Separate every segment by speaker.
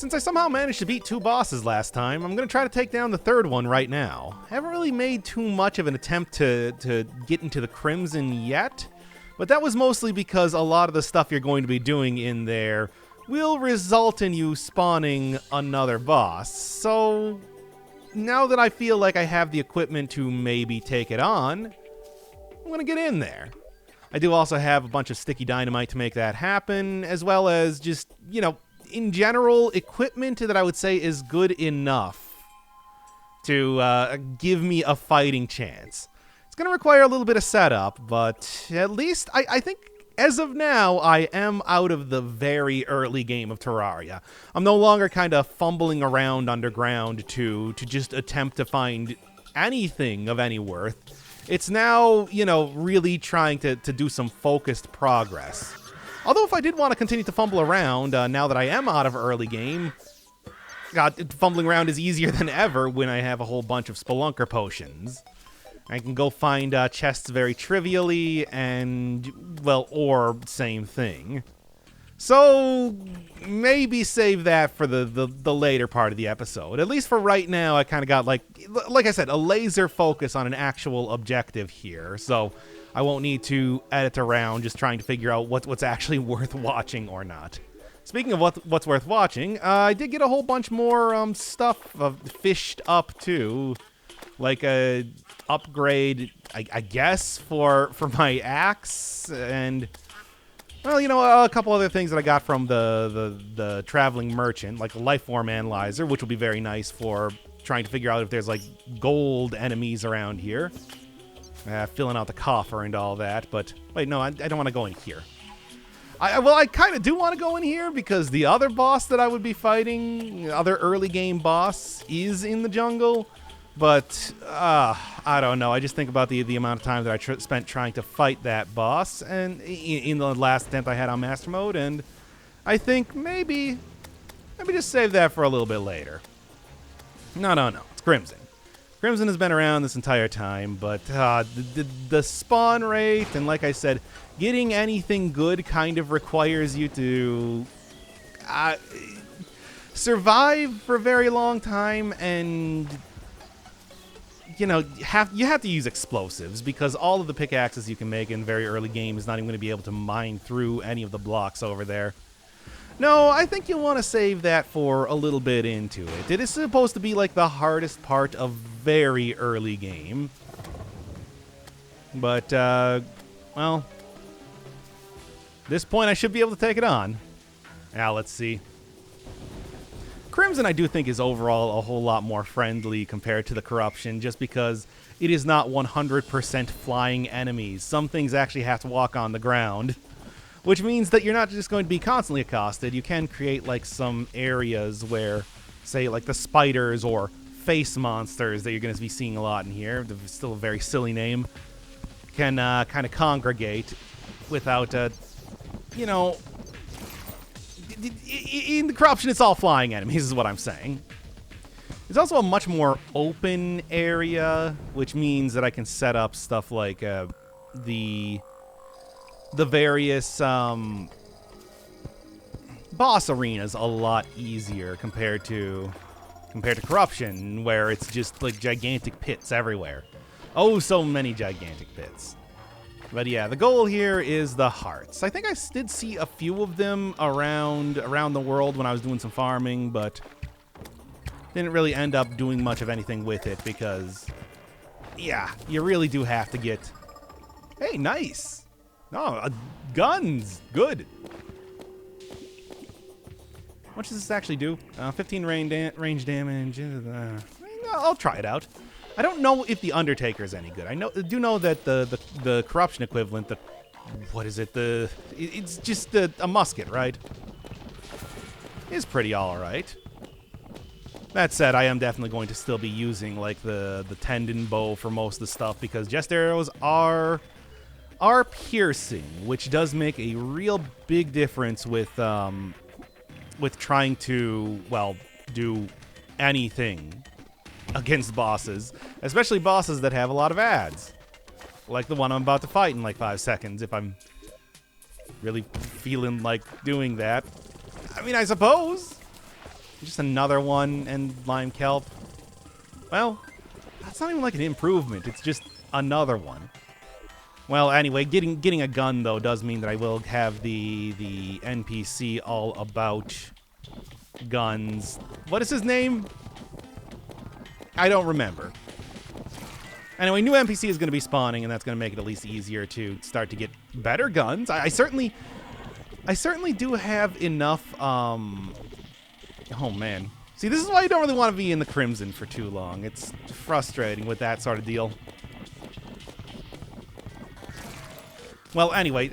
Speaker 1: Since I somehow managed to beat 2 bosses last time, I'm going to try to take down the 3rd one right now. I haven't really made too much of an attempt to get into the Crimson yet, but that was mostly because a lot of the stuff you're going to be doing in there will result in you spawning another boss. So now that I feel like I have the equipment to maybe take it on, I'm going to get in there. I do also have a bunch of sticky dynamite to make that happen, as well as just, in general, equipment that I would say is good enough to give me a fighting chance. It's going to require a little bit of setup, but at least I think as of now, I am out of the very early game of Terraria. I'm no longer kind of fumbling around underground to just attempt to find anything of any worth. It's now, really trying to do some focused progress. Although if I did want to continue to fumble around, now that I am out of early game, God, fumbling around is easier than ever when I have a whole bunch of Spelunker potions. I can go find chests very trivially, and, well, orb, same thing. So, maybe save that for the later part of the episode. At least for right now, I kind of got, like I said, a laser focus on an actual objective here. So I won't need to edit around just trying to figure out what's actually worth watching or not. Speaking of what's worth watching, I did get a whole bunch more stuff fished up too, like a upgrade, I guess, for my axe, and well, a couple other things that I got from the traveling merchant, like a lifeform analyzer, which will be very nice for trying to figure out if there's like gold enemies around here. Filling out the coffer and all that, but wait, no, I don't want to go in here. I kind of do want to go in here because the other boss that I would be fighting, other early game boss, is in the jungle, but I don't know. I just think about the amount of time that I spent trying to fight that boss, and in the last attempt I had on Master Mode, and I think maybe just save that for a little bit later. No, it's Crimson. Crimson has been around this entire time, but the spawn rate, and like I said, getting anything good kind of requires you to survive for a very long time, and you have to use explosives, because all of the pickaxes you can make in very early game is not even going to be able to mine through any of the blocks over there. No, I think you'll want to save that for a little bit into it. It is supposed to be like the hardest part of very early game. But, well, at this point I should be able to take it on. Now, let's see. Crimson, I do think, is overall a whole lot more friendly compared to the Corruption, just because it is not 100% flying enemies. Some things actually have to walk on the ground, which means that you're not just going to be constantly accosted. You can create, like, some areas where, say, like the spiders or face monsters that you're going to be seeing a lot in here, still a very silly name, can kind of congregate without, in the Corruption, it's all flying enemies, is what I'm saying. There's also a much more open area, which means that I can set up stuff like the various boss arenas a lot easier compared to Corruption, where it's just like gigantic pits everywhere. Oh, so many gigantic pits. But yeah, the goal here is the hearts. I think I did see a few of them around the world when I was doing some farming, but didn't really end up doing much of anything with it because, yeah, you really do have to get... Hey, nice! Oh, guns! Good! How much does this actually do? 15 range damage. I'll try it out. I don't know if the Undertaker is any good. I do know that the Corruption equivalent, what is it? It's just a musket, right? Is pretty alright. That said, I am definitely going to still be using like the tendon bow for most of the stuff, because jest arrows are piercing, which does make a real big difference with trying to, well, do anything against bosses, especially bosses that have a lot of ads, like the one I'm about to fight in like 5 seconds, if I'm really feeling like doing that. I mean, I suppose. Just another one and lime kelp. Well, that's not even like an improvement. It's just another one. Well, anyway, getting a gun, though, does mean that I will have the NPC all about guns. What is his name? I don't remember. Anyway, new NPC is going to be spawning, and that's going to make it at least easier to start to get better guns. I certainly do have enough, oh, man. See, this is why you don't really want to be in the Crimson for too long. It's frustrating with that sort of deal. Well, anyway,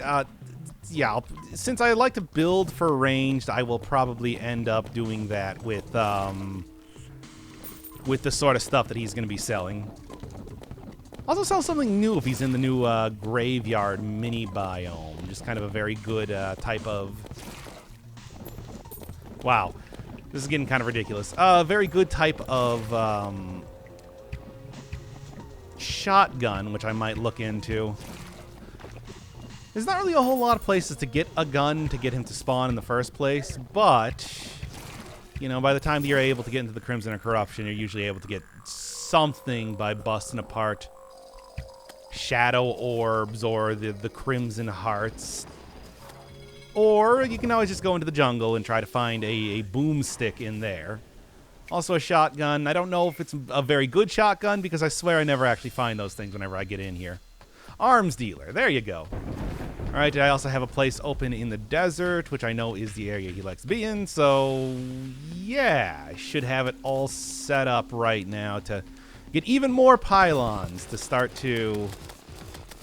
Speaker 1: yeah, since I like to build for ranged, I will probably end up doing that with the sort of stuff that he's going to be selling. Also sell something new if he's in the new graveyard mini biome. Just kind of a very good type of... Wow. This is getting kind of ridiculous. Very good type of shotgun, which I might look into. There's not really a whole lot of places to get a gun to get him to spawn in the first place, but, you know, by the time that you're able to get into the Crimson or Corruption, you're usually able to get something by busting apart shadow orbs or the Crimson Hearts. Or you can always just go into the jungle and try to find a boomstick in there. Also a shotgun. I don't know if it's a very good shotgun because I swear I never actually find those things whenever I get in here. Arms dealer. There you go. Alright, I also have a place open in the desert, which I know is the area he likes to be in, so yeah, I should have it all set up right now to get even more pylons to start to...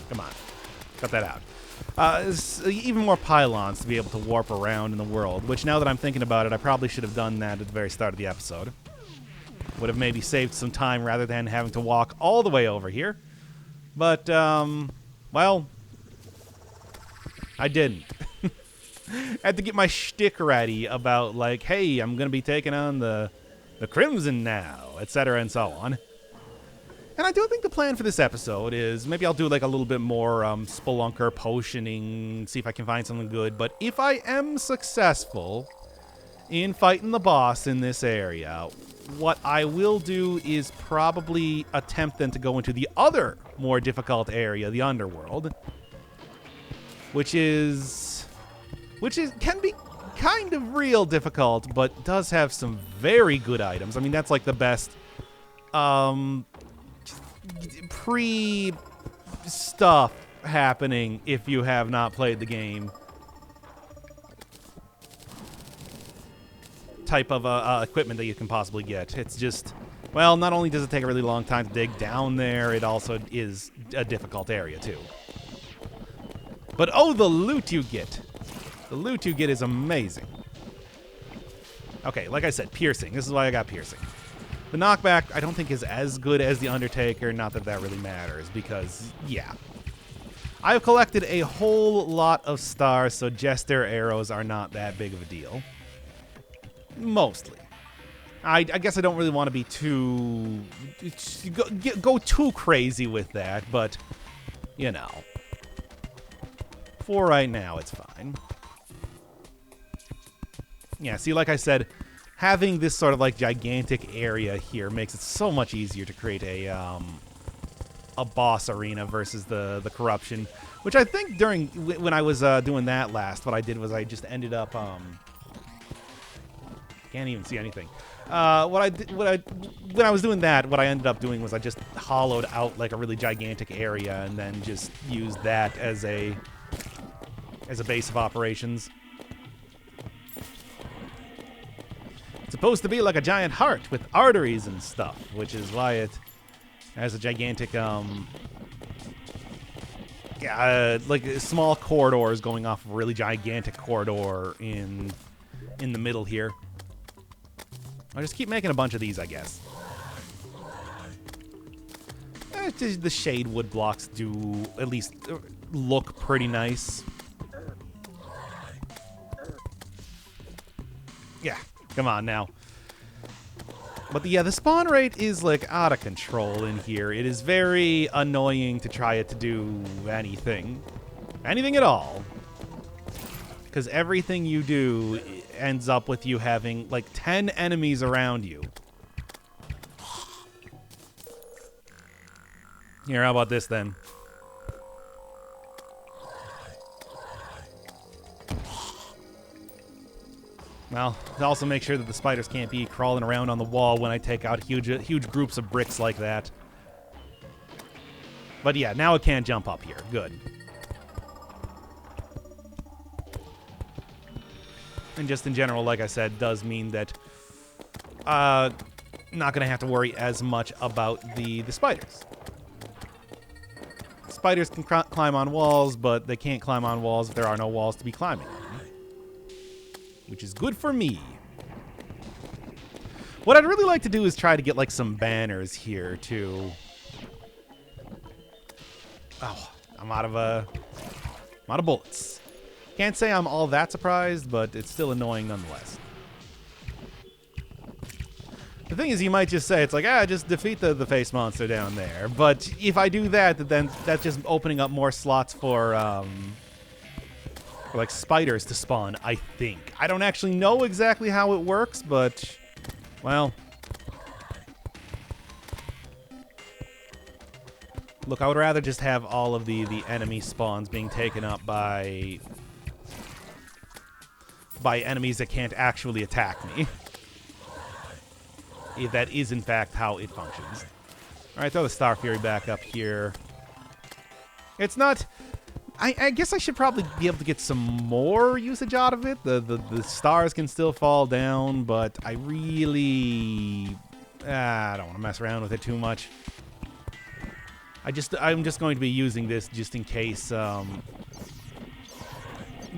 Speaker 1: Come on, cut that out. Even more pylons to be able to warp around in the world, which now that I'm thinking about it, I probably should have done that at the very start of the episode. Would have maybe saved some time rather than having to walk all the way over here. But, well... I didn't. I had to get my shtick ready about, like, hey, I'm going to be taking on the Crimson now, etc. and so on. And I do think the plan for this episode is maybe I'll do, like, a little bit more spelunker potioning, see if I can find something good. But if I am successful in fighting the boss in this area, what I will do is probably attempt then to go into the other more difficult area, the underworld. Which can be kind of real difficult, but does have some very good items. I mean, that's like the best pre-stuff happening if you have not played the game. Type of equipment that you can possibly get. It's just, well, not only does it take a really long time to dig down there, it also is a difficult area too. But oh, the loot you get. The loot you get is amazing. Okay, like I said, piercing. This is why I got piercing. The knockback, I don't think is as good as the Undertaker. Not that that really matters, because, yeah. I've collected a whole lot of stars, so Jester arrows are not that big of a deal. Mostly. I guess I don't really want to be too... Go too crazy with that, but, you know. For right now, it's fine. Yeah, see, like I said, having this sort of like gigantic area here makes it so much easier to create a boss arena versus the Corruption, which I think during when I was doing that last, what I did was I just ended up can't even see anything. When I was doing that, what I ended up doing was I just hollowed out like a really gigantic area and then just used that as a base of operations. It's supposed to be like a giant heart with arteries and stuff, which is why it has a gigantic, like small corridors going off of a really gigantic corridor in the middle here. I'll just keep making a bunch of these, I guess. The shade wood blocks do at least look pretty nice. Yeah, come on now. But yeah, the spawn rate is like out of control in here. It is very annoying to try it to do anything. Anything at all. Because everything you do ends up with you having like 10 enemies around you. Here, how about this then? Well, also make sure that the spiders can't be crawling around on the wall when I take out huge groups of bricks like that. But yeah, now it can't jump up here. Good. And just in general, like I said, does mean that not going to have to worry as much about the spiders. Spiders can climb on walls, but they can't climb on walls if there are no walls to be climbing on. Which is good for me. What I'd really like to do is try to get like some banners here too. Oh, I'm out of bullets. Can't say I'm all that surprised, but it's still annoying nonetheless. The thing is, you might just say, it's like, just defeat the face monster down there. But if I do that, then that's just opening up more slots for like spiders to spawn, I think. I don't actually know exactly how it works, but, well. Look, I would rather just have all of the enemy spawns being taken up by enemies that can't actually attack me. If that is, in fact, how it functions. All right, throw the Star Fury back up here. It's not... I guess I should probably be able to get some more usage out of it. The stars can still fall down, but I really... I don't want to mess around with it too much. I'm just going to be using this just in case...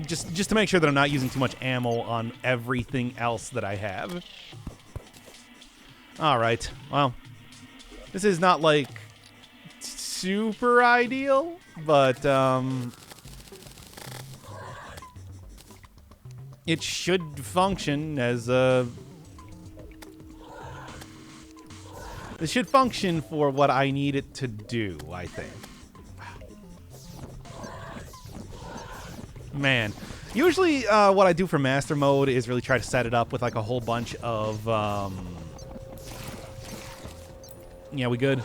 Speaker 1: Just to make sure that I'm not using too much ammo on everything else that I have. Alright, well, this is not, like, super ideal, but, it should function as a... It should function for what I need it to do, I think. Man. Usually, what I do for master mode is really try to set it up with, like, a whole bunch of, Yeah, we good?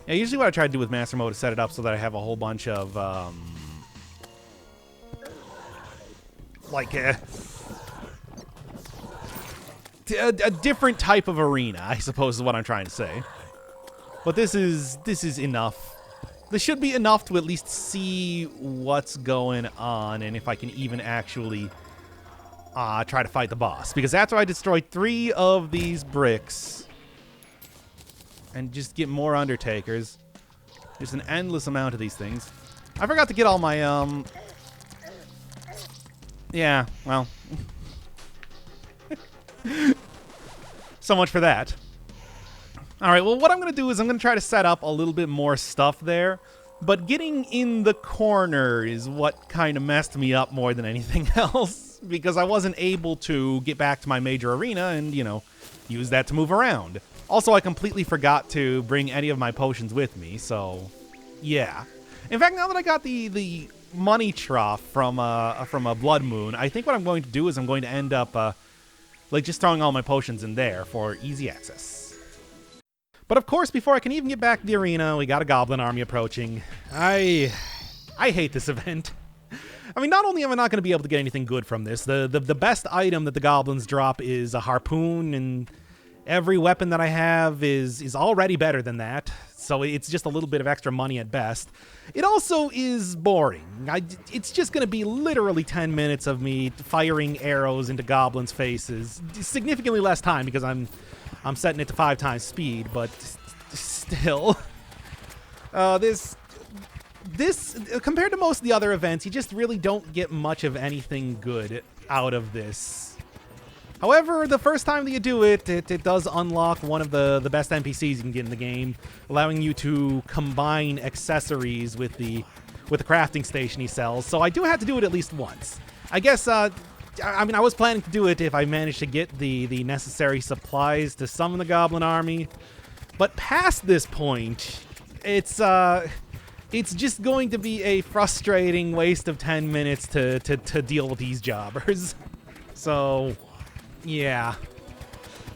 Speaker 1: Yeah, usually what I try to do with master mode is set it up so that I have a whole bunch of, like, a different type of arena, I suppose is what I'm trying to say. But this is enough. This should be enough to at least see what's going on and if I can even actually try to fight the boss. Because after I destroy 3 of these bricks and just get more Undertakers, there's an endless amount of these things. I forgot to get all my, yeah, well. So much for that. Alright, well, what I'm going to do is I'm going to try to set up a little bit more stuff there. But getting in the corner is what kind of messed me up more than anything else. Because I wasn't able to get back to my major arena and, you know, use that to move around. Also, I completely forgot to bring any of my potions with me, so yeah. In fact, now that I got the money trough from a blood moon, I think what I'm going to do is I'm going to end up like just throwing all my potions in there for easy access. But of course, before I can even get back to the arena, we got a goblin army approaching. I hate this event. I mean, not only am I not going to be able to get anything good from this, the best item that the goblins drop is a harpoon, and every weapon that I have is already better than that, so it's just a little bit of extra money at best. It also is boring. It's just going to be literally 10 minutes of me firing arrows into goblins' faces. Significantly less time because I'm setting it to 5 times speed, but still. This compared to most of the other events, you just really don't get much of anything good out of this. However, the first time that you do it, it does unlock one of the best NPCs you can get in the game, allowing you to combine accessories with the crafting station he sells. So I do have to do it at least once. I guess, I mean, I was planning to do it if I managed to get the necessary supplies to summon the goblin army. But past this point, it's just going to be a frustrating waste of 10 minutes to deal with these jobbers. So, yeah.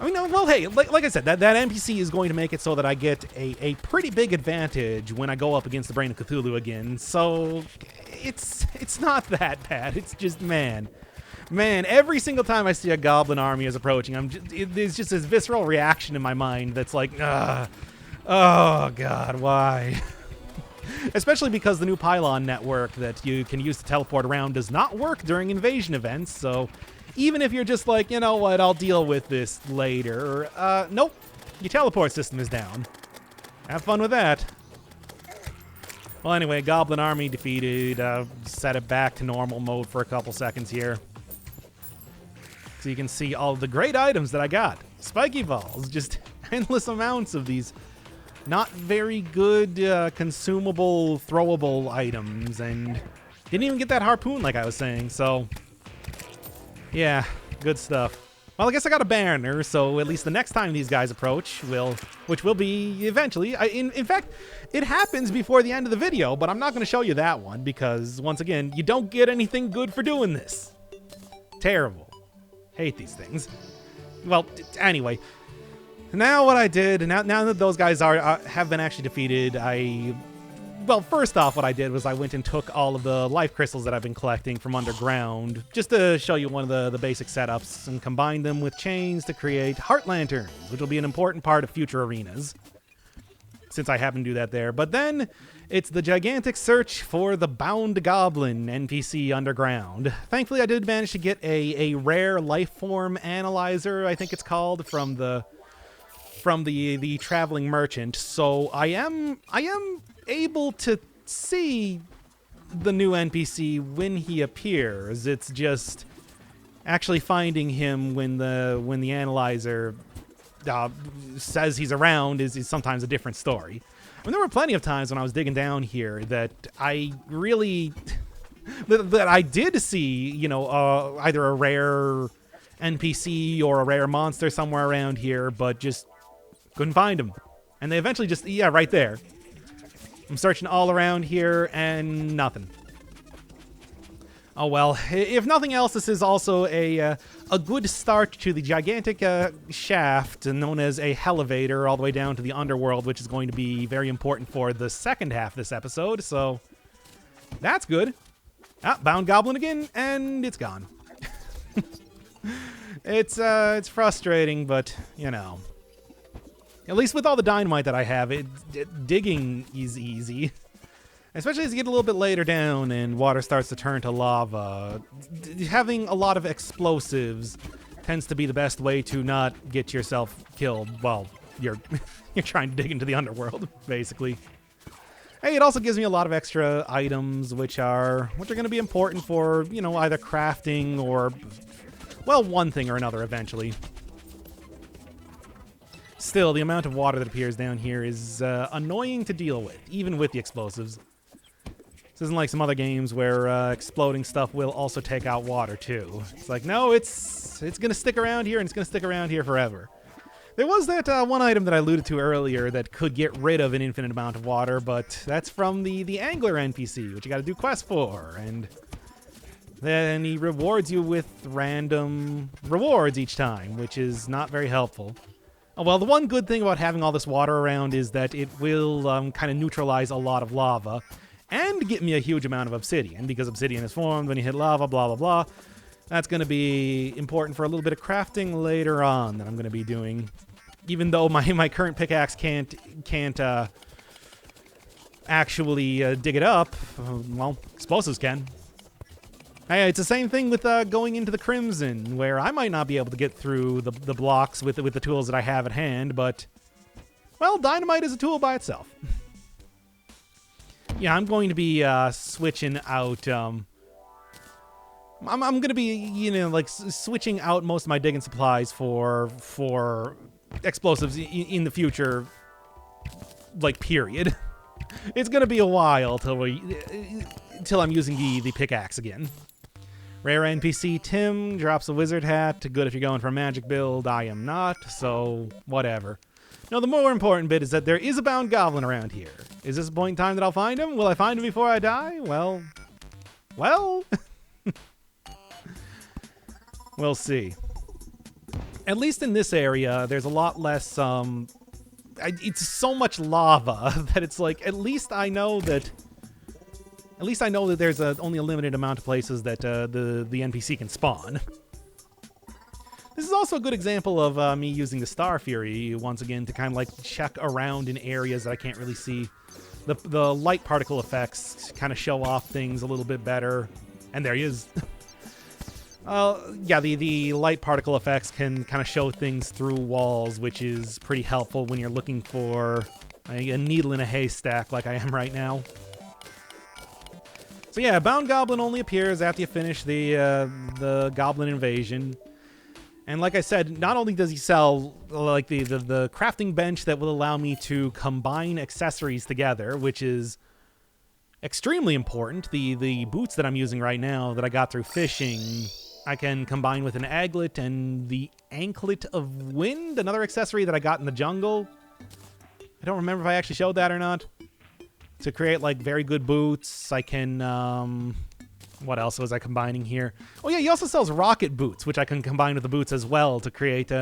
Speaker 1: I mean, well, hey, like I said, that NPC is going to make it so that I get a pretty big advantage when I go up against the Brain of Cthulhu again. So, it's not that bad. It's just, man, every single time I see a goblin army is approaching, there's just this visceral reaction in my mind that's like, oh God, why? Especially because the new pylon network that you can use to teleport around does not work during invasion events, so even if you're just like, you know what, I'll deal with this later, nope, your teleport system is down. Have fun with that. Well, anyway, goblin army defeated. Set it back to normal mode for a couple seconds here. So you can see all the great items that I got. Spiky balls, just endless amounts of these not very good consumable, throwable items, and didn't even get that harpoon like I was saying, so yeah, good stuff. Well, I guess I got a banner, so at least the next time these guys approach, which will be eventually. In fact, it happens before the end of the video, but I'm not going to show you that one because, once again, you don't get anything good for doing this. Terrible. Hate these things. Well, anyway, now what I did, now that those guys have been actually defeated, well, first off, what I did was I went and took all of the life crystals that I've been collecting from underground, just to show you one of the basic setups, and combined them with chains to create heart lanterns, which will be an important part of future arenas, since I happen to do that there. But then, it's the gigantic search for the bound goblin NPC underground. Thankfully, I did manage to get a rare life form analyzer, I think it's called, from the traveling merchant, so I am able to see the new NPC when he appears. It's just actually finding him when the analyzer says he's around is sometimes a different story. I mean, there were plenty of times when I was digging down here that I really that I did see, you know, either a rare NPC or a rare monster somewhere around here, but just couldn't find him. And they eventually just, yeah, right there. I'm searching all around here and nothing. Oh well, if nothing else, this is also a good start to the gigantic shaft known as a hellevator all the way down to the underworld, which is going to be very important for the second half of this episode, so that's good. Ah, bound goblin again, and it's gone. It's frustrating, but, you know. At least with all the dynamite that I have, digging is easy. Especially as you get a little bit later down and water starts to turn to lava. Having a lot of explosives tends to be the best way to not get yourself killed while you're trying to dig into the underworld, basically. Hey, it also gives me a lot of extra items which are going to be important for, you know, either crafting or, well, one thing or another eventually. Still, the amount of water that appears down here is annoying to deal with, even with the explosives. This isn't like some other games where exploding stuff will also take out water, too. It's like, no, it's going to stick around here, and it's going to stick around here forever. There was that one item that I alluded to earlier that could get rid of an infinite amount of water, but that's from the angler NPC, which you got to do quests for, and then he rewards you with random rewards each time, which is not very helpful. Well, the one good thing about having all this water around is that it will kind of neutralize a lot of lava and get me a huge amount of obsidian, because obsidian is formed when you hit lava, blah, blah, blah. That's going to be important for a little bit of crafting later on that I'm going to be doing. Even though my current pickaxe can't actually dig it up, well, explosives can. Hey, it's the same thing with going into the Crimson, where I might not be able to get through the blocks with the tools that I have at hand, but, well, dynamite is a tool by itself. Yeah, I'm going to be switching out. I'm going to be, you know, like switching out most of my digging supplies for explosives in the future, like, period. It's going to be a while till I'm using the pickaxe again. Rare NPC Tim drops a wizard hat. Good if you're going for a magic build. I am not, so whatever. Now, the more important bit is that there is a bound goblin around here. Is this a point in time that I'll find him? Will I find him before I die? Well... We'll see. At least in this area, there's a lot less, it's so much lava that it's like, at least I know that there's only a limited amount of places that the NPC can spawn. This is also a good example of me using the Star Fury once again to kind of like check around in areas that I can't really see. The light particle effects kind of show off things a little bit better. And there he is. Yeah, the light particle effects can kind of show things through walls, which is pretty helpful when you're looking for a needle in a haystack like I am right now. So yeah, Bound Goblin only appears after you finish the Goblin Invasion. And like I said, not only does he sell like the crafting bench that will allow me to combine accessories together, which is extremely important. The boots that I'm using right now that I got through fishing, I can combine with an aglet and the anklet of wind, another accessory that I got in the jungle. I don't remember if I actually showed that or not. To create like very good boots, I can what else was I combining here? Oh yeah, he also sells rocket boots, which I can combine with the boots as well to create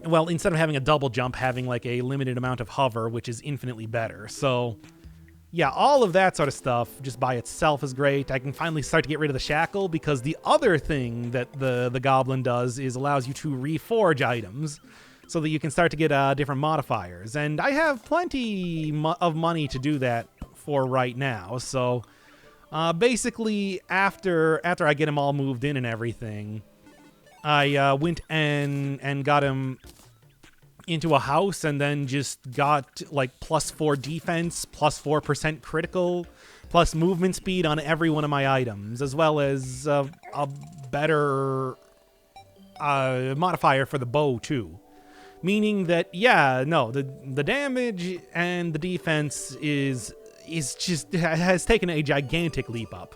Speaker 1: well, instead of having a double jump, having like a limited amount of hover, which is infinitely better. So yeah, all of that sort of stuff just by itself is great. I can finally start to get rid of the shackle because the other thing that the Goblin does is allows you to reforge items so that you can start to get different modifiers. And I have plenty of money to do that for right now. So basically, after I get him all moved in and everything, I went and got him into a house and then just got like +4 defense, +4% critical, plus movement speed on every one of my items, as well as a better modifier for the bow too. Meaning that, yeah, no, the damage and the defense has taken a gigantic leap up.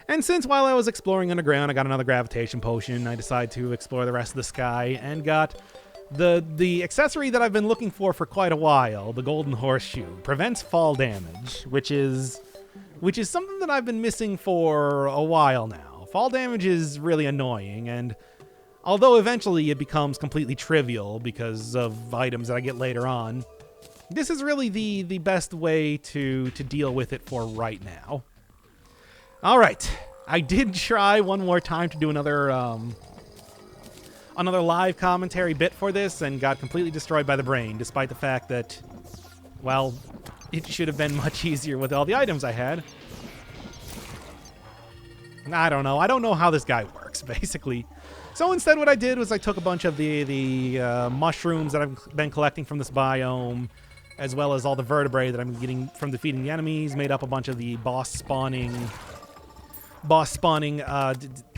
Speaker 1: And since while I was exploring underground, I got another gravitation potion, I decided to explore the rest of the sky and got the accessory that I've been looking for quite a while, the golden horseshoe. Prevents fall damage, which is something that I've been missing for a while now. Fall damage is really annoying, and although eventually it becomes completely trivial because of items that I get later on, this is really the best way to deal with it for right now. All right, I did try one more time to do another live commentary bit for this and got completely destroyed by the brain, despite the fact that, well, it should have been much easier with all the items I had. I don't know. I don't know how this guy works, basically. So instead what I did was I took a bunch of the mushrooms that I've been collecting from this biome, as well as all the vertebrae that I'm getting from defeating the enemies, made up a bunch of the boss spawning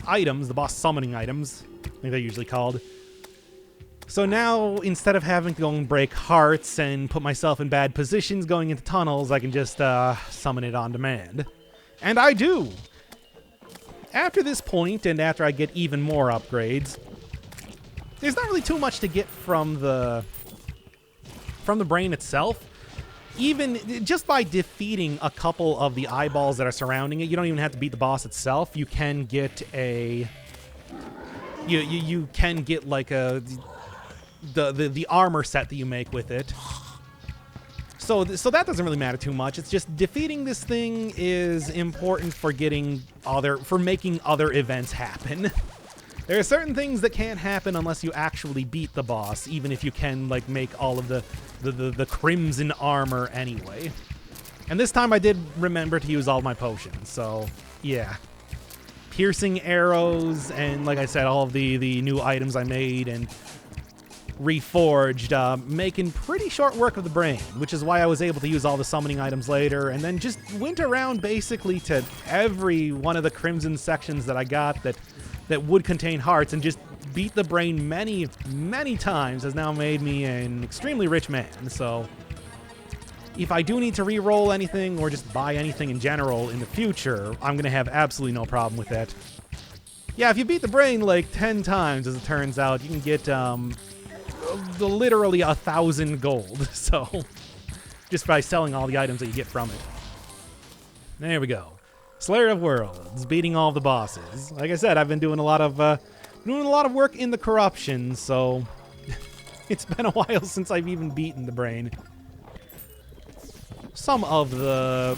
Speaker 1: items, the boss summoning items, I think they're usually called. So now, instead of having to go and break hearts and put myself in bad positions going into tunnels, I can just summon it on demand. And I do! After this point, and after I get even more upgrades, there's not really too much to get from the brain itself. Even just by defeating a couple of the eyeballs that are surrounding it, you don't even have to beat the boss itself. You can get a you can get like the armor set that you make with it. So that doesn't really matter too much. It's just defeating this thing is important for making other events happen. There are certain things that can't happen unless you actually beat the boss, even if you can like make all of the crimson armor anyway. And this time I did remember to use all my potions, so yeah. Piercing arrows and, like I said, all of the new items I made and reforged, making pretty short work of the brain, which is why I was able to use all the summoning items later, and then just went around basically to every one of the crimson sections that I got that would contain hearts and just beat the brain many, many times has now made me an extremely rich man. So if I do need to re-roll anything or just buy anything in general in the future, I'm going to have absolutely no problem with that. Yeah, if you beat the brain like 10 times, as it turns out, you can get literally 1,000 gold. So just by selling all the items that you get from it. There we go. Slayer of Worlds, beating all the bosses. Like I said, I've been doing a lot of work in the corruption, so it's been a while since I've even beaten the brain. Some of the...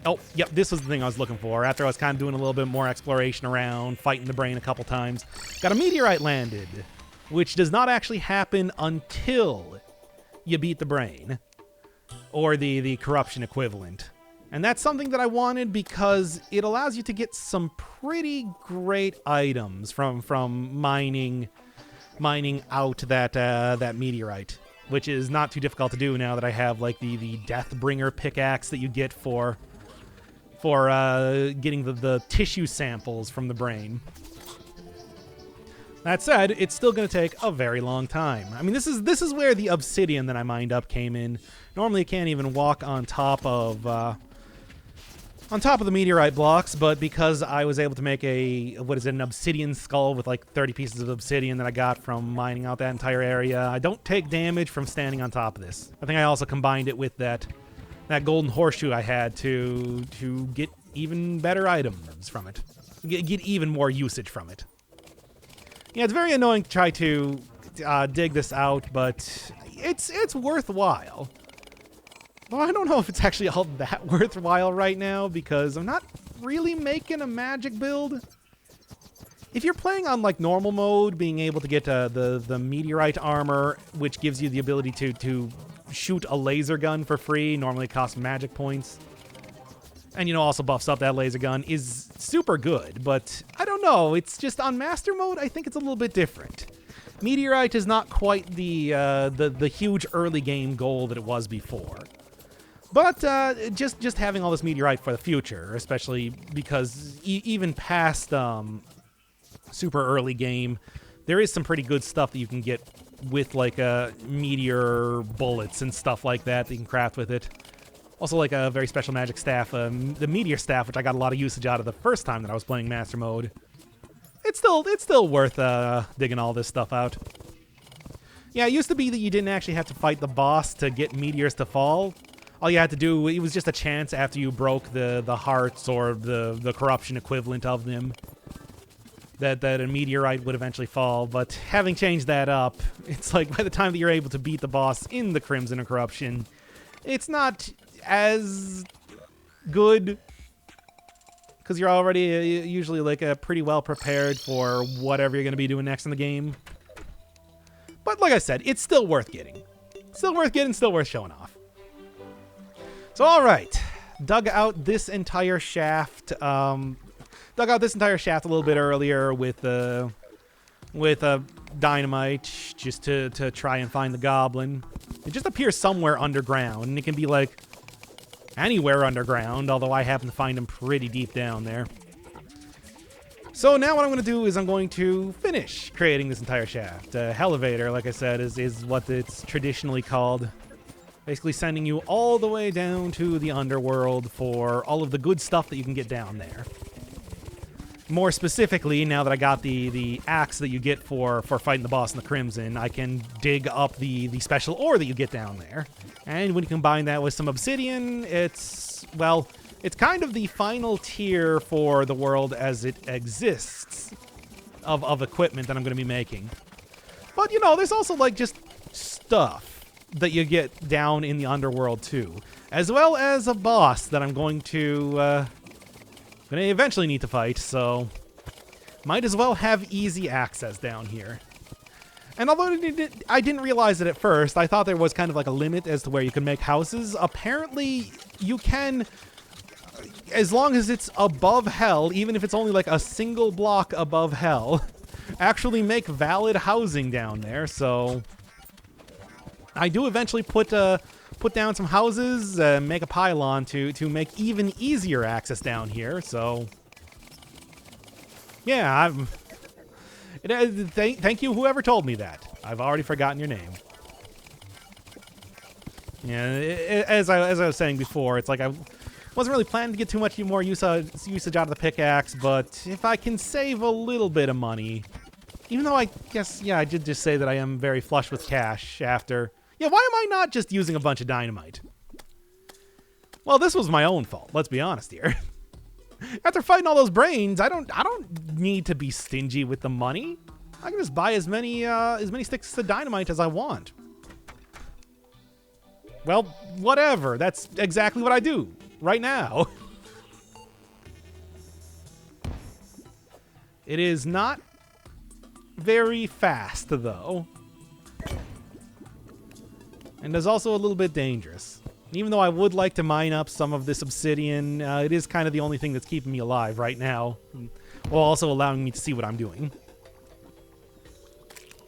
Speaker 1: Oh, yep, this was the thing I was looking for. After I was kind of doing a little bit more exploration around, fighting the brain a couple times, got a meteorite landed, which does not actually happen until you beat the brain, or the corruption equivalent. And that's something that I wanted because it allows you to get some pretty great items from mining out that meteorite, which is not too difficult to do now that I have like the Deathbringer pickaxe that you get for getting the tissue samples from the brain. That said, it's still going to take a very long time. I mean, this is where the obsidian that I mined up came in. Normally, I can't even walk on top of the meteorite blocks, but because I was able to make an obsidian skull with like 30 pieces of obsidian that I got from mining out that entire area, I don't take damage from standing on top of this. I think I also combined it with that golden horseshoe I had to get even better items from it, get even more usage from it. Yeah, it's very annoying to try to dig this out, but it's worthwhile. Well, I don't know if it's actually all that worthwhile right now because I'm not really making a magic build. If you're playing on like normal mode, being able to get the meteorite armor, which gives you the ability to shoot a laser gun for free, normally costs magic points, and also buffs up that laser gun, is super good. But I don't know, it's just on master mode, I think it's a little bit different. Meteorite is not quite the huge early game goal that it was before. But just having all this meteorite for the future, especially because even past super early game, there is some pretty good stuff that you can get with like meteor bullets and stuff like that you can craft with it. Also like a very special magic staff, the meteor staff, which I got a lot of usage out of the first time that I was playing master mode. It's still worth digging all this stuff out. Yeah, it used to be that you didn't actually have to fight the boss to get meteors to fall. All you had to do, it was just a chance after you broke the hearts or the corruption equivalent of them that a meteorite would eventually fall. But having changed that up, it's like by the time that you're able to beat the boss in the Crimson and Corruption, it's not as good because you're already usually like pretty well prepared for whatever you're going to be doing next in the game. But like I said, it's still worth getting. Still worth getting, still worth showing off. So all right, dug out this entire shaft. Dug out this entire shaft a little bit earlier with dynamite just to try and find the goblin. It just appears somewhere underground, and it can be like anywhere underground, although I happen to find him pretty deep down there. So now what I'm going to do is I'm going to finish creating this entire shaft. Elevator, like I said, is what it's traditionally called. Basically sending you all the way down to the underworld for all of the good stuff that you can get down there. More specifically, now that I got the axe that you get for fighting the boss in the Crimson, I can dig up the special ore that you get down there. And when you combine that with some obsidian, it's kind of the final tier for the world as it exists of equipment that I'm going to be making. But, there's also, like, just stuff that you get down in the underworld, too. As well as a boss that I'm going to eventually need to fight, so might as well have easy access down here. And although I didn't realize it at first, I thought there was kind of like a limit as to where you can make houses. Apparently, you can, as long as it's above hell, even if it's only like a single block above hell, actually make valid housing down there. So I do eventually put down some houses, make a pylon to make even easier access down here. So yeah, thank you whoever told me that. I've already forgotten your name. Yeah, as I was saying before, it's like I wasn't really planning to get too much more usage out of the pickaxe, but if I can save a little bit of money, even though I guess, yeah, I did just say that I am very flush with cash after. Yeah, why am I not just using a bunch of dynamite? Well, this was my own fault, let's be honest here. After fighting all those brains, I don't need to be stingy with the money. I can just buy as many sticks of dynamite as I want. Well, whatever. That's exactly what I do right now. It is not very fast, though. And is also a little bit dangerous. Even though I would like to mine up some of this obsidian, it is kind of the only thing that's keeping me alive right now, while also allowing me to see what I'm doing.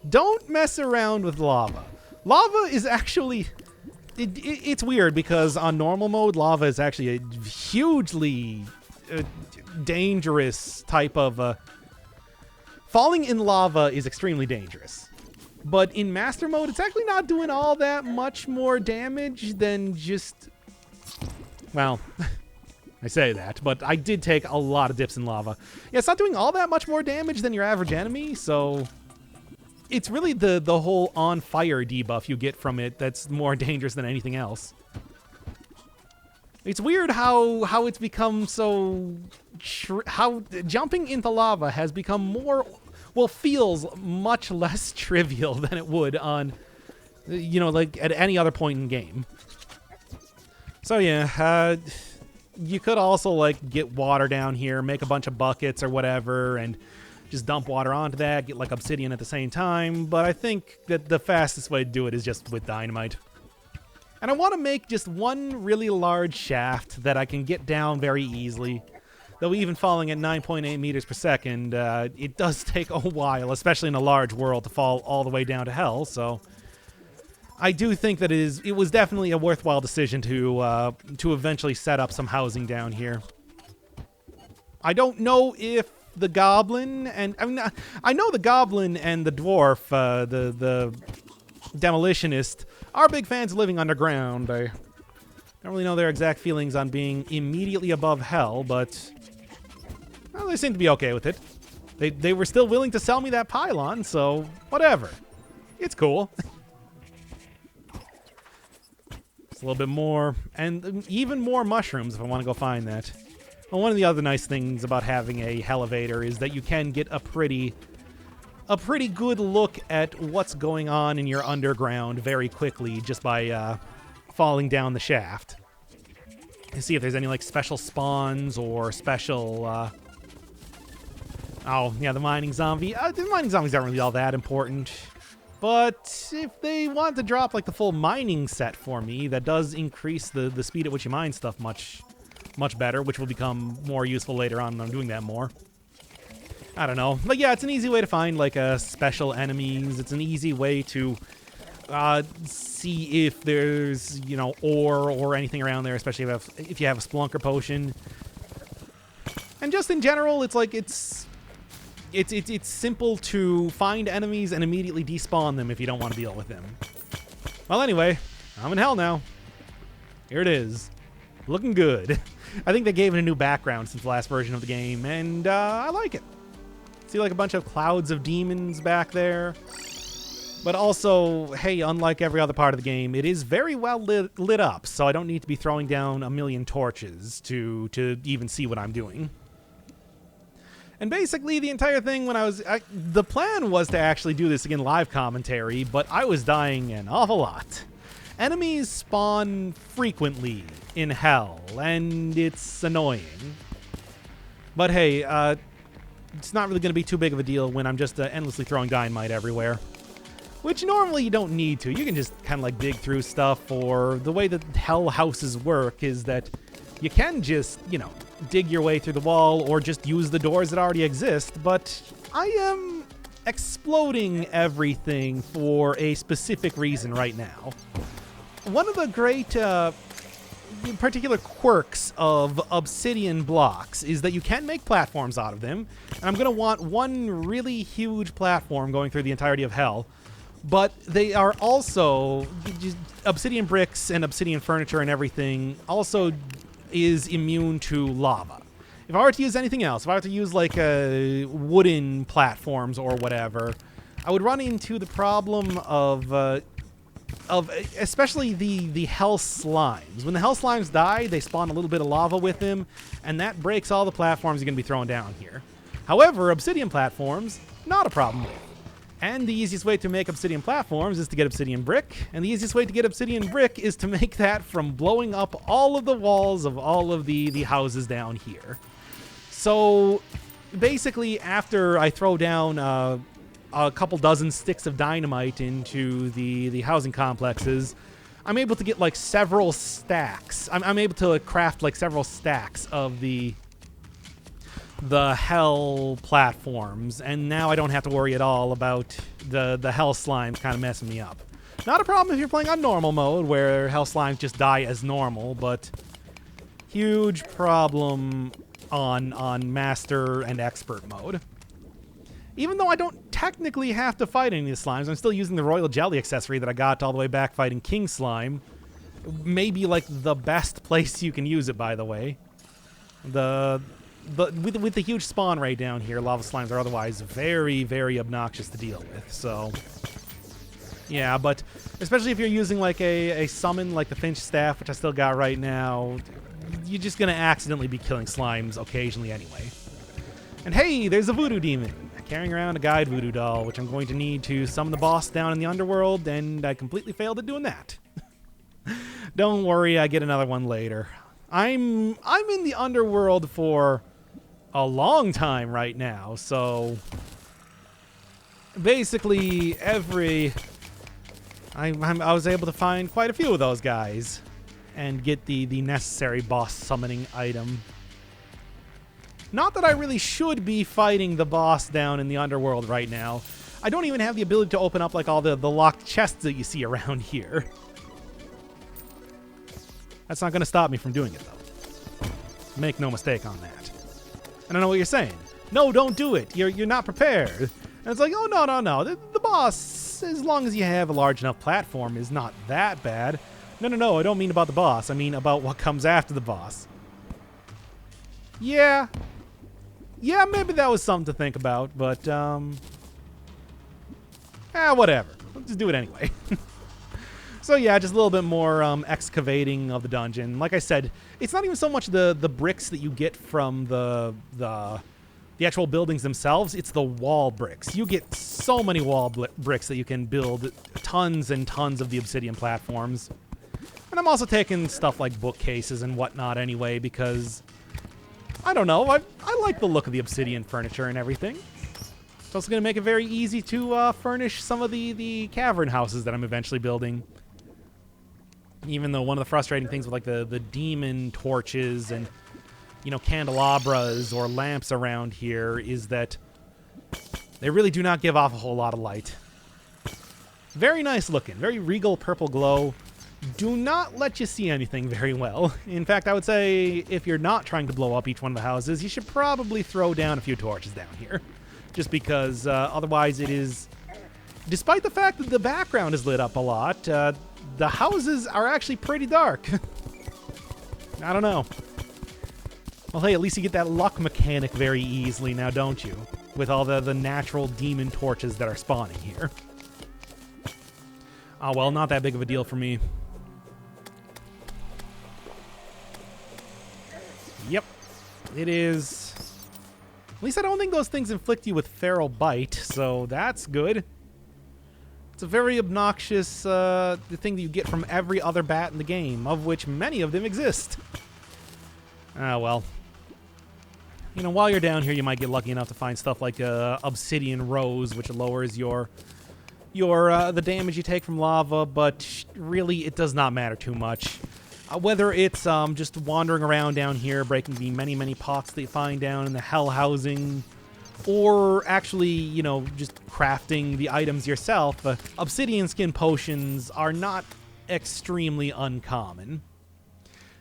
Speaker 1: Don't mess around with lava. Lava is actually... It's weird because on normal mode, lava is actually a hugely dangerous type of... falling in lava is extremely dangerous. But in master mode, it's actually not doing all that much more damage than just... Well, I say that, but I did take a lot of dips in lava. Yeah, it's not doing all that much more damage than your average enemy, so... It's really the whole on fire debuff you get from it that's more dangerous than anything else. It's weird how it's become so... how jumping into lava has become more... Well, feels much less trivial than it would on, you know, like at any other point in game. So yeah, you could also like get water down here, make a bunch of buckets or whatever, and just dump water onto that, get like obsidian at the same time. But I think that the fastest way to do it is just with dynamite. And I want to make just one really large shaft that I can get down very easily. Though even falling at 9.8 meters per second, it does take a while, especially in a large world, to fall all the way down to hell. So I do think that it was definitely a worthwhile decision to eventually set up some housing down here. I don't know if the goblin and I know the goblin and the dwarf, the demolitionist, are big fans of living underground. I don't really know their exact feelings on being immediately above hell, but... Well, they seem to be okay with it. They were still willing to sell me that pylon, so whatever. It's cool. Just a little bit more, and even more mushrooms if I want to go find that. Well, one of the other nice things about having a elevator is that you can get a pretty good look at what's going on in your underground very quickly just by falling down the shaft. To see if there's any like special spawns or special... Oh, yeah, the mining zombie. The mining zombies aren't really all that important. But if they want to drop, like, the full mining set for me, that does increase the speed at which you mine stuff much better, which will become more useful later on when I'm doing that more. I don't know. But yeah, it's an easy way to find, like, special enemies. It's an easy way to see if there's, you know, ore or anything around there, especially if you have a Splunker potion. And just in general, it's like, it's simple to find enemies and immediately despawn them if you don't want to deal with them. Well, anyway, I'm in hell now. Here it is. Looking good. I think they gave it a new background since the last version of the game, and I like it. See like a bunch of clouds of demons back there. But also, hey, unlike every other part of the game, it is very well lit up, so I don't need to be throwing down a million torches to even see what I'm doing. And basically, the entire thing the plan was to actually do this again live commentary, but I was dying an awful lot. Enemies spawn frequently in hell, and it's annoying. But hey, it's not really going to be too big of a deal when I'm just endlessly throwing dynamite everywhere. Which normally you don't need to. You can just kind of like dig through stuff, or the way that hell houses work is that you can just, you know, dig your way through the wall or just use the doors that already exist, but I am exploding everything for a specific reason right now. One of the great particular quirks of obsidian blocks is that you can make platforms out of them, and I'm going to want one really huge platform going through the entirety of hell, but they are also, obsidian bricks and obsidian furniture and everything also is immune to lava. If I were to use anything else, if I were to use like wooden platforms or whatever, I would run into the problem of of especially the hell slimes. When the hell slimes die, they spawn a little bit of lava with them, and that breaks all the platforms you're going to be throwing down here. However, obsidian platforms, not a problem with. And the easiest way to make obsidian platforms is to get obsidian brick, and the easiest way to get obsidian brick is to make that from blowing up all of the walls of all of the houses down here. So basically, after I throw down a couple dozen sticks of dynamite into the housing complexes, I'm able to get like several stacks. I'm able to craft like several stacks of the hell platforms, and now I don't have to worry at all about the hell slimes kind of messing me up. Not a problem if you're playing on normal mode, where hell slimes just die as normal, but huge problem on master and expert mode. Even though I don't technically have to fight any of the slimes, I'm still using the royal jelly accessory that I got all the way back fighting king slime. Maybe like the best place you can use it, by the way. With the huge spawn rate down here, lava slimes are otherwise very, very obnoxious to deal with. So, yeah, but especially if you're using like a summon like the Finch Staff, which I still got right now, you're just going to accidentally be killing slimes occasionally anyway. And hey, there's a voodoo demon carrying around a guide voodoo doll, which I'm going to need to summon the boss down in the underworld, and I completely failed at doing that. Don't worry, I get another one later. I'm in the underworld for a long time right now, so basically I was able to find quite a few of those guys and get the necessary boss summoning item. Not that I really should be fighting the boss down in the underworld right now. I don't even have the ability to open up like all the locked chests that you see around here. That's not going to stop me from doing it, though. Make no mistake on that. I don't know what you're saying. No, don't do it. You're not prepared. And it's like, oh, no. The boss, as long as you have a large enough platform, is not that bad. No, I don't mean about the boss. I mean about what comes after the boss. Yeah, maybe that was something to think about, but, whatever. Let's just do it anyway. So yeah, just a little bit more excavating of the dungeon. Like I said, it's not even so much the bricks that you get from the actual buildings themselves, it's the wall bricks. You get so many wall bricks that you can build tons and tons of the obsidian platforms. And I'm also taking stuff like bookcases and whatnot anyway, because I don't know, I like the look of the obsidian furniture and everything. It's also going to make it very easy to furnish some of the cavern houses that I'm eventually building. Even though one of the frustrating things with like the demon torches and, you know, candelabras or lamps around here is that they really do not give off a whole lot of light. Very nice looking, very regal purple glow. Do not let you see anything very well. In fact, I would say if you're not trying to blow up each one of the houses, you should probably throw down a few torches down here. Just because otherwise it is, despite the fact that the background is lit up a lot, the houses are actually pretty dark. I don't know. Well, hey, at least you get that luck mechanic very easily now, don't you? With all the natural demon torches that are spawning here. Oh, well, not that big of a deal for me. Yep, it is. At least I don't think those things inflict you with feral bite, so that's good. It's a very obnoxious thing that you get from every other bat in the game, of which many of them exist. Ah, well. You know, while you're down here, you might get lucky enough to find stuff like obsidian rose, which lowers your the damage you take from lava, but really it does not matter too much. Whether it's just wandering around down here, breaking the many, many pots that you find down in the hell housing, or actually, you know, just crafting the items yourself, obsidian skin potions are not extremely uncommon.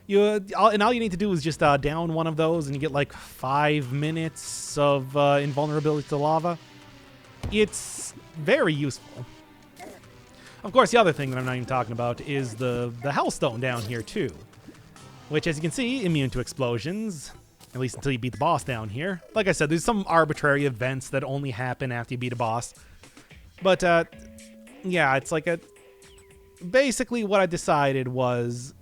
Speaker 1: And all you need to do is just down one of those and you get like 5 minutes of invulnerability to lava. It's very useful. Of course, the other thing that I'm not even talking about is the hellstone down here too, which, as you can see, immune to explosions, at least until you beat the boss down here. Like I said, there's some arbitrary events that only happen after you beat a boss. But, yeah, it's like basically what I decided was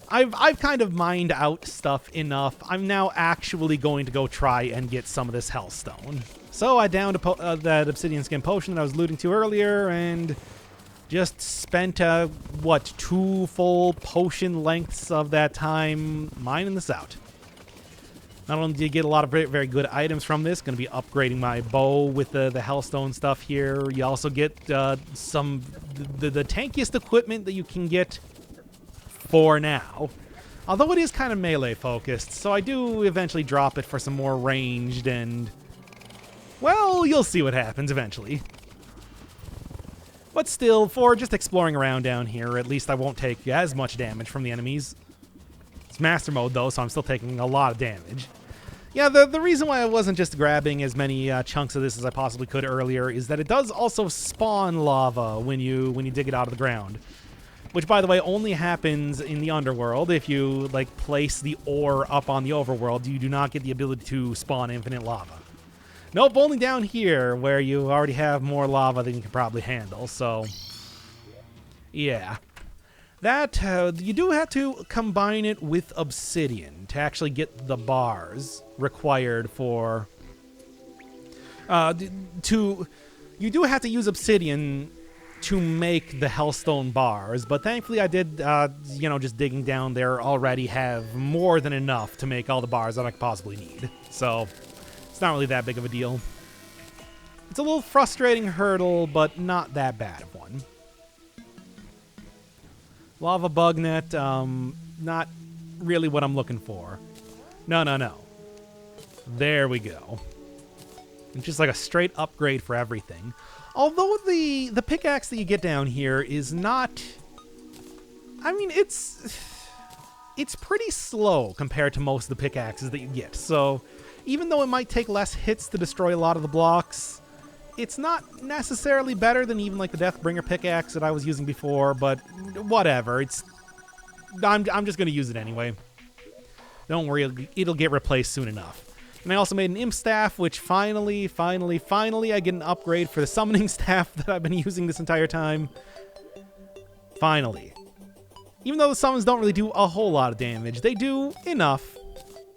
Speaker 1: I've kind of mined out stuff enough. I'm now actually going to go try and get some of this hellstone. So I downed that obsidian skin potion that I was alluding to earlier and just spent, 2 full potion lengths of that time mining this out. Not only do you get a lot of very, very good items from this, going to be upgrading my bow with the hellstone stuff here. You also get the tankiest equipment that you can get for now. Although it is kind of melee focused, so I do eventually drop it for some more ranged and, well, you'll see what happens eventually. But still, for just exploring around down here, at least I won't take as much damage from the enemies. It's master mode though, so I'm still taking a lot of damage. Yeah, the reason why I wasn't just grabbing as many chunks of this as I possibly could earlier is that it does also spawn lava when you dig it out of the ground. Which, by the way, only happens in the underworld. If you, like, place the ore up on the overworld, you do not get the ability to spawn infinite lava. Nope, only down here, where you already have more lava than you can probably handle, so yeah. That, you do have to combine it with obsidian to actually get the bars required for, you do have to use obsidian to make the hellstone bars, but thankfully I did, just digging down there already have more than enough to make all the bars that I could possibly need. So, it's not really that big of a deal. It's a little frustrating hurdle, but not that bad of one. Lava bug net, not really what I'm looking for. No. There we go. It's just like a straight upgrade for everything. Although the pickaxe that you get down here is not... I mean, it's pretty slow compared to most of the pickaxes that you get. So, even though it might take less hits to destroy a lot of the blocks, it's not necessarily better than even like the Deathbringer pickaxe that I was using before, but whatever. I'm just going to use it anyway. Don't worry, it'll get replaced soon enough. And I also made an imp staff, which finally, I get an upgrade for the summoning staff that I've been using this entire time. Finally. Even though the summons don't really do a whole lot of damage, they do enough.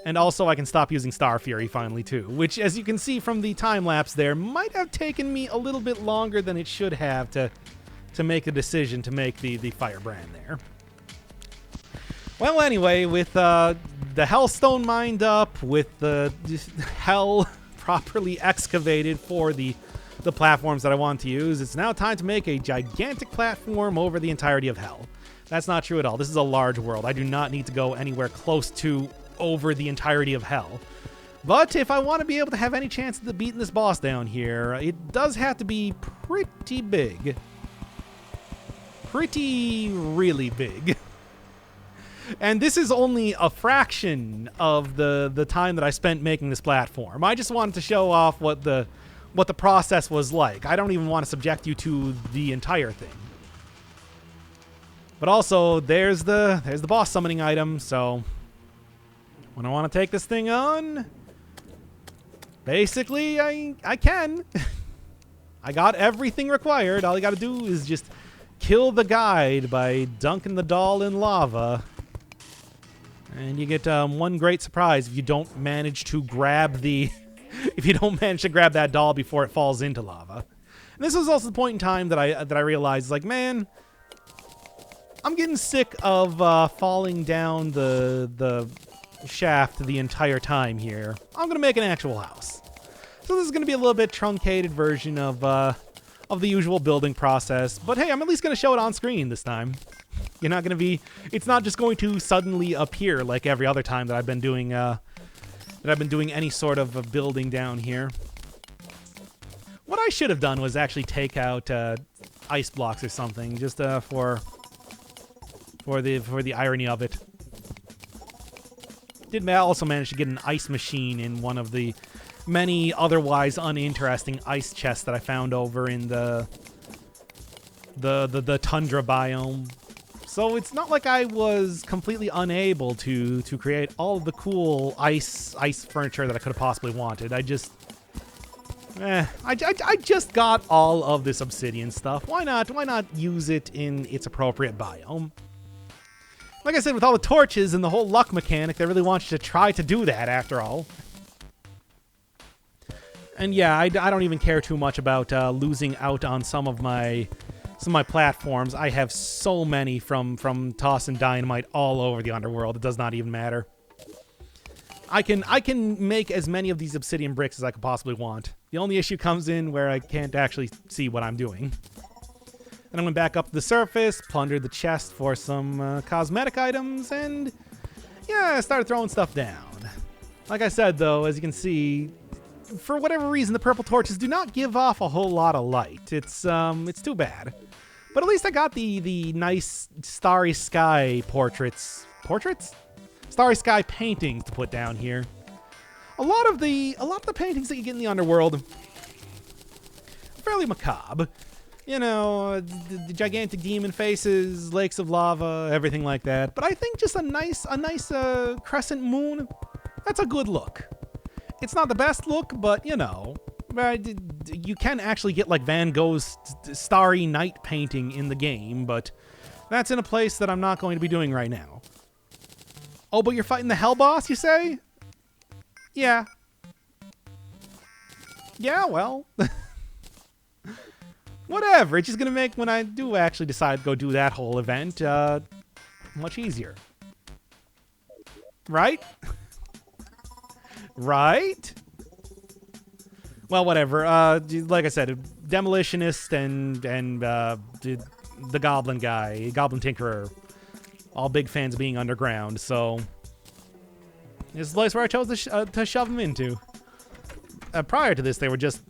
Speaker 1: And also I can stop using Star Fury finally too, which as you can see from the time lapse there, might have taken me a little bit longer than it should have to make a decision to make the Firebrand there. Well, anyway, with the hellstone mined up, with the hell properly excavated for the platforms that I want to use, it's now time to make a gigantic platform over the entirety of hell. That's not true at all. This is a large world. I do not need to go anywhere close to over the entirety of hell. But if I want to be able to have any chance of beating this boss down here, it does have to be pretty big. Really big. And this is only a fraction of the time that I spent making this platform. I just wanted to show off what the process was like. I don't even want to subject you to the entire thing. But also, there's the boss summoning item, so when I want to take this thing on, basically I can. I got everything required. All you got to do is just kill the guide by dunking the doll in lava. And you get one great surprise if you don't manage to grab that doll before it falls into lava. And this was also the point in time that I realized, like, man, I'm getting sick of falling down the shaft the entire time here. I'm gonna make an actual house. So this is gonna be a little bit truncated version of the usual building process. But hey, I'm at least gonna show it on screen this time. You're not gonna be. It's not just going to suddenly appear like every other time that I've been doing any sort of a building down here. What I should have done was actually take out ice blocks or something, just for the irony of it. Did also manage to get an ice machine in one of the many otherwise uninteresting ice chests that I found over in the tundra biome. So it's not like I was completely unable to create all of the cool ice furniture that I could have possibly wanted. I just I just got all of this obsidian stuff. Why not? Why not use it in its appropriate biome? Like I said, with all the torches and the whole luck mechanic, they really want you to try to do that after all. And yeah, I don't even care too much about losing out on some of my platforms. I have so many from tossing dynamite all over the underworld. It does not even matter. I can make as many of these obsidian bricks as I could possibly want. The only issue comes in where I can't actually see what I'm doing. Then I went back up to the surface, plundered the chest for some cosmetic items, and yeah, I started throwing stuff down. Like I said, though, as you can see, for whatever reason, the purple torches do not give off a whole lot of light. It's too bad. But at least I got the nice starry sky portraits. Portraits? Starry sky paintings to put down here. A lot of the paintings that you get in the underworld, fairly macabre. You know, the gigantic demon faces, lakes of lava, everything like that. But I think just a nice crescent moon, that's a good look. It's not the best look, but you know, you can actually get like Van Gogh's Starry Night painting in the game, but that's in a place that I'm not going to be doing right now. Oh, but you're fighting the hell boss, you say? Yeah. Yeah, well. Whatever. It's just going to make, when I do actually decide to go do that whole event, much easier. Right? Right? Well, whatever. Like I said, Demolitionist and the Goblin guy, Goblin Tinkerer, all big fans of being underground, so this is the place where I chose to shove them into. Prior to this, they were just,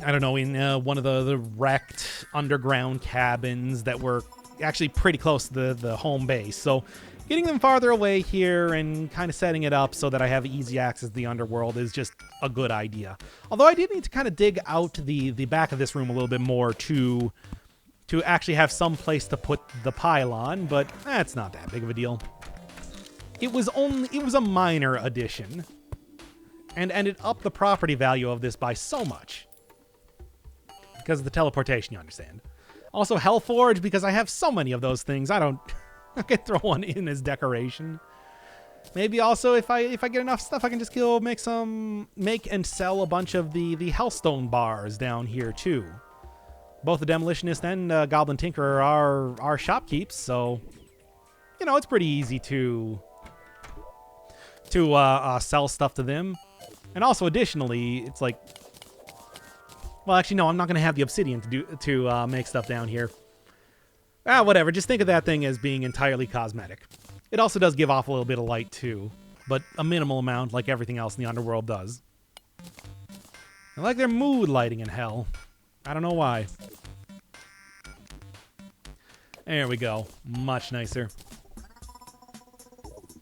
Speaker 1: I don't know, in one of the wrecked underground cabins that were actually pretty close to the home base. So getting them farther away here and kind of setting it up so that I have easy access to the underworld is just a good idea. Although I did need to kind of dig out the back of this room a little bit more to actually have some place to put the pylon, but that's not that big of a deal. It was a minor addition, and it upped the property value of this by so much. Because of the teleportation, you understand. Also Hellforge, because I have so many of those things, I can throw one in as decoration. Maybe also if I get enough stuff, I can just go make and sell a bunch of the hellstone bars down here too. Both the Demolitionist and Goblin Tinkerer are shopkeeps, so you know it's pretty easy to sell stuff to them. And also, additionally, it's like, well, actually, no, I'm not going to have the obsidian to make stuff down here. Whatever. Just think of that thing as being entirely cosmetic. It also does give off a little bit of light too, but a minimal amount, like everything else in the underworld does. I like their mood lighting in hell. I don't know why. There we go. Much nicer.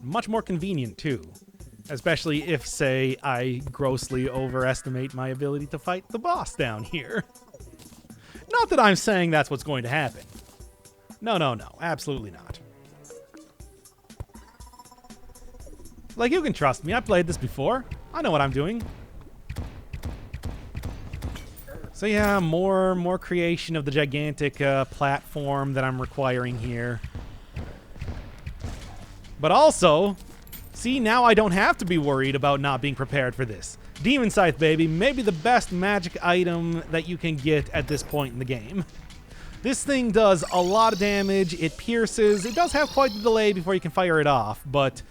Speaker 1: Much more convenient, too. Especially if, say, I grossly overestimate my ability to fight the boss down here. Not that I'm saying that's what's going to happen. No, no, no. Absolutely not. Like, you can trust me. I played this before. I know what I'm doing. So yeah, more creation of the gigantic platform that I'm requiring here. But also, see, now I don't have to be worried about not being prepared for this. Demon Scythe, baby, maybe the best magic item that you can get at this point in the game. This thing does a lot of damage, it pierces, it does have quite the delay before you can fire it off, but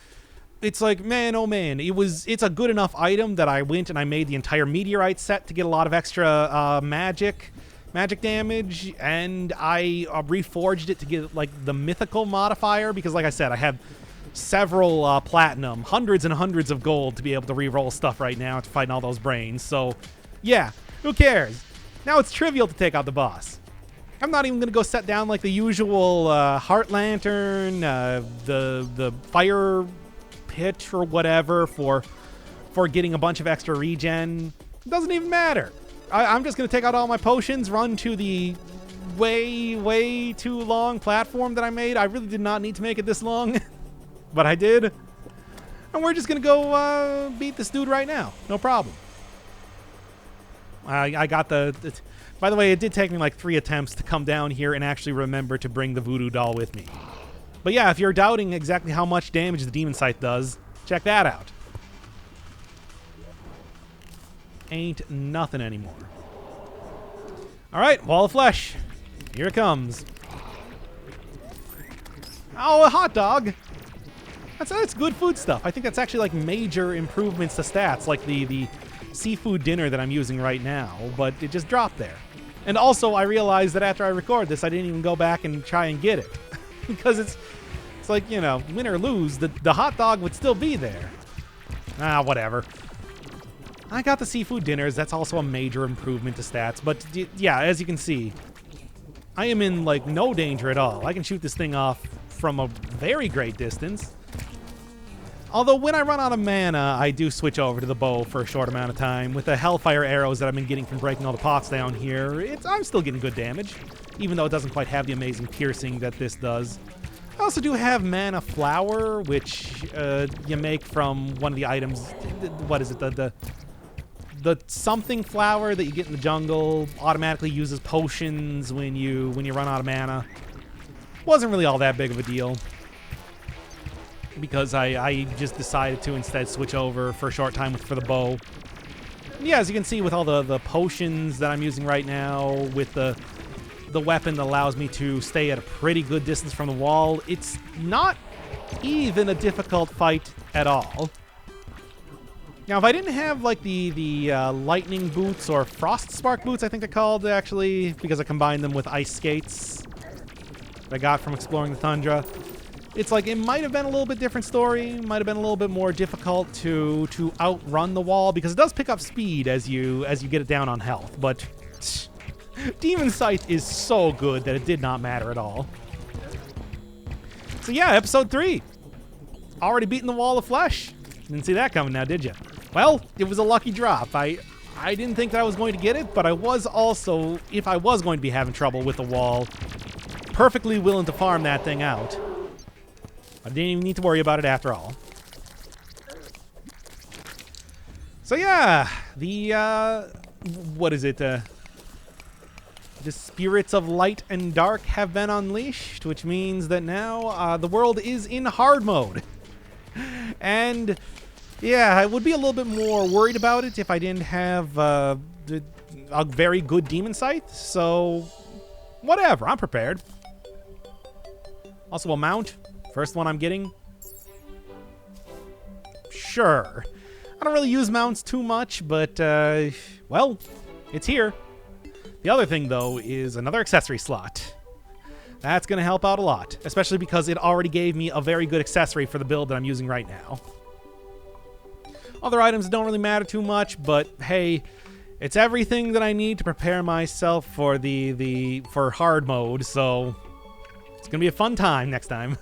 Speaker 1: it's like, man, oh man, it's a good enough item that I went and I made the entire meteorite set to get a lot of extra magic damage, and I reforged it to get like the mythical modifier, because like I said, I have several platinum, hundreds and hundreds of gold to be able to re-roll stuff right now to fight all those brains. So yeah, who cares? Now it's trivial to take out the boss. I'm not even gonna go set down like the usual heart lantern, the fire pit or whatever for getting a bunch of extra regen. It doesn't even matter. I'm just gonna take out all my potions, run to the way too long platform that I made. I really did not need to make it this long, but I did. And we're just gonna go beat this dude right now. No problem. I got the... By the way, it did take me like 3 attempts to come down here and actually remember to bring the voodoo doll with me. But yeah, if you're doubting exactly how much damage the demon scythe does, check that out. Ain't nothing anymore. Alright, wall of flesh. Here it comes. Oh, a hot dog! That's good food stuff. I think that's actually like major improvements to stats, like the seafood dinner that I'm using right now, but it just dropped there. And also, I realized that after I record this, I didn't even go back and try and get it. Because it's like, you know, win or lose, the hot dog would still be there. Ah, whatever. I got the seafood dinners. That's also a major improvement to stats. But, yeah, as you can see, I am in, like, no danger at all. I can shoot this thing off from a very great distance. Although when I run out of mana, I do switch over to the bow for a short amount of time. With the hellfire arrows that I've been getting from breaking all the pots down here, I'm still getting good damage, even though it doesn't quite have the amazing piercing that this does. I also do have mana flower, which you make from one of the items. What is it? The something flower that you get in the jungle automatically uses potions when you run out of mana. Wasn't really all that big of a deal, because I just decided to instead switch over for a short time for the bow. And yeah, as you can see with all the potions that I'm using right now, with the weapon that allows me to stay at a pretty good distance from the wall, it's not even a difficult fight at all. Now, if I didn't have like the lightning boots, or frost spark boots, I think they're called, actually, because I combined them with ice skates that I got from exploring the tundra, it's like it might have been a little bit different story. Might have been a little bit more difficult to outrun the wall, because it does pick up speed as you get it down on health. But Demon Scythe is so good that it did not matter at all. So yeah, episode 3. Already beating the wall of flesh. Didn't see that coming now, did you? Well, it was a lucky drop. I didn't think that I was going to get it, but I was also, if I was going to be having trouble with the wall, perfectly willing to farm that thing out. I didn't even need to worry about it after all. So yeah, what is it? The spirits of light and dark have been unleashed, which means that now the world is in hard mode. And yeah, I would be a little bit more worried about it if I didn't have a very good demon scythe. So whatever, I'm prepared. Also a mount. First one I'm getting. Sure. I don't really use mounts too much, but, well, it's here. The other thing, though, is another accessory slot. That's going to help out a lot, especially because it already gave me a very good accessory for the build that I'm using right now. Other items don't really matter too much, but, hey, it's everything that I need to prepare myself for for hard mode, so it's going to be a fun time next time.